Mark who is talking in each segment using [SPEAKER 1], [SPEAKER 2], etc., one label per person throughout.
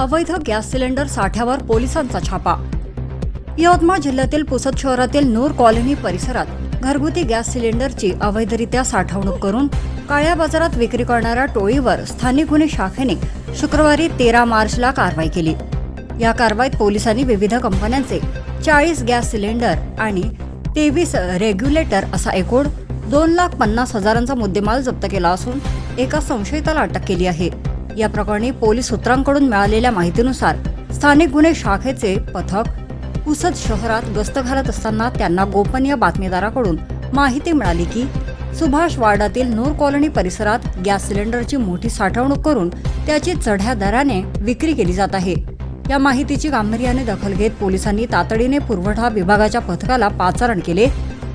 [SPEAKER 1] अवैध gas cylinder साठ्यावर पोलिसांचा छापा। यवतमाळ जिल्ह्यातील पुसद शहरातील नूर कॉलनी परिसरात घरगुती गॅस सिलेंडरची अवैधरित्या साठवणूक करून काळ्या बाजारात विक्री करणाऱ्या टोळीवर स्थानिक गुन्हे शाखेने शुक्रवारी 13 मार्चला कारवाई केली। या कारवाईत पोलिसांनी विविध कंपन्यांचे 40 गॅस सिलेंडर आणि 23 रेग्युलेटर असा एकूण 2,50,000चा मुद्देमाल जप्त केला असून एका संशयिताला अटक केली आहे। या प्रकरणी पोलीस सूत्रांकडून मिळालेल्या माहितीनुसार स्थानिक गुन्हे शाखेचे पथक पुसद शहरात गस्त घालत असताना त्यांना गोपनीय बातमीदाराकडून माहिती मिळाली की सुभाष वार्डातील नूर कॉलनी परिसरात गॅस सिलेंडरची मोठी साठवणूक करून त्याची चढ्या दराने विक्री केली जात आहे। या माहितीची गांभीर्याने दखल घेत पोलिसांनी तातडीने पुरवठा विभागाच्या पथकाला पाचारण केले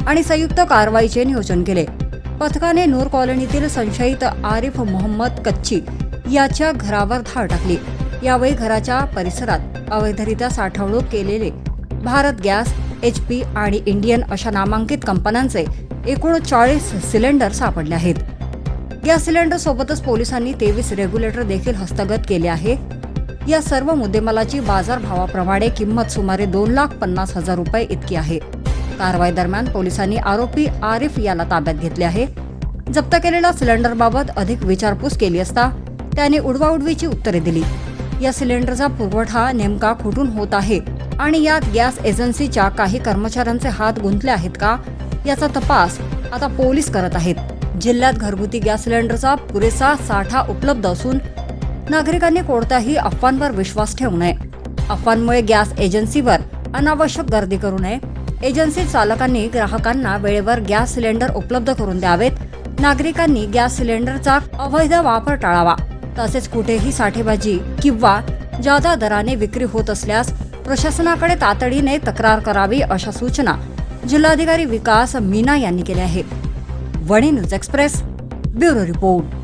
[SPEAKER 1] आणि संयुक्त कारवाईचे नियोजन केले। पथकाने नूर कॉलनीतील संशयित आरिफ मोहम्मद कच्ची याच्या घरावर धाड टाकली। यावेळी घराच्या परिसरात अवैधरित्या साठवणूक केलेले भारत गॅस, HP आणि इंडियन अशा नामांकित कंपन्यांचे एकूण 40 सिलेंडर सापडले आहेत। गॅस सिलेंडर सोबतच पोलिसांनी 23 रेग्युलेटर देखील हस्तगत केले आहे। या सर्व मुद्देमालाची बाजारभावाप्रमाणे किंमत सुमारे 2,50,000 रुपये इतकी आहे। कारवाई दरम्यान पोलिसांनी आरोपी आरिफ याला ताब्यात घेतले आहे। जप्त केलेल्या सिलेंडरबाबत अधिक विचारपूस केली असता त्याने उडवाउडवीची उत्तरे दिली। या सिलेंडरचा पुरवठा नेमका कुठून होत आहे आणि यात गॅस एजन्सीच्या काही कर्मचाऱ्यांचे हात गुंतले आहेत का याचा तपास आता पोलीस करत आहेत। जिल्ह्यात घरगुती गॅस सिलेंडरचा पुरेसा साठा उपलब्ध असून नागरिकांनी कोणत्याही अफवांवर विश्वास ठेवू नये। अफवांमुळे गॅस एजन्सीवर अनावश्यक गर्दी करू नये। एजन्सी चालकांनी ग्राहकांना वेळेवर गॅस सिलेंडर उपलब्ध करून द्यावेत। नागरिकांनी गॅस सिलेंडरचा अवैध वापर टाळावा। तसेच कुठेही साठेबाजी किंवा जादा दराने विक्री होत असल्यास प्रशासनाकडे तातडीने तक्रार करावी अशा सूचना जिल्हाधिकारी विकास मीना यांनी केल्या आहेत। Wani news express bureau report.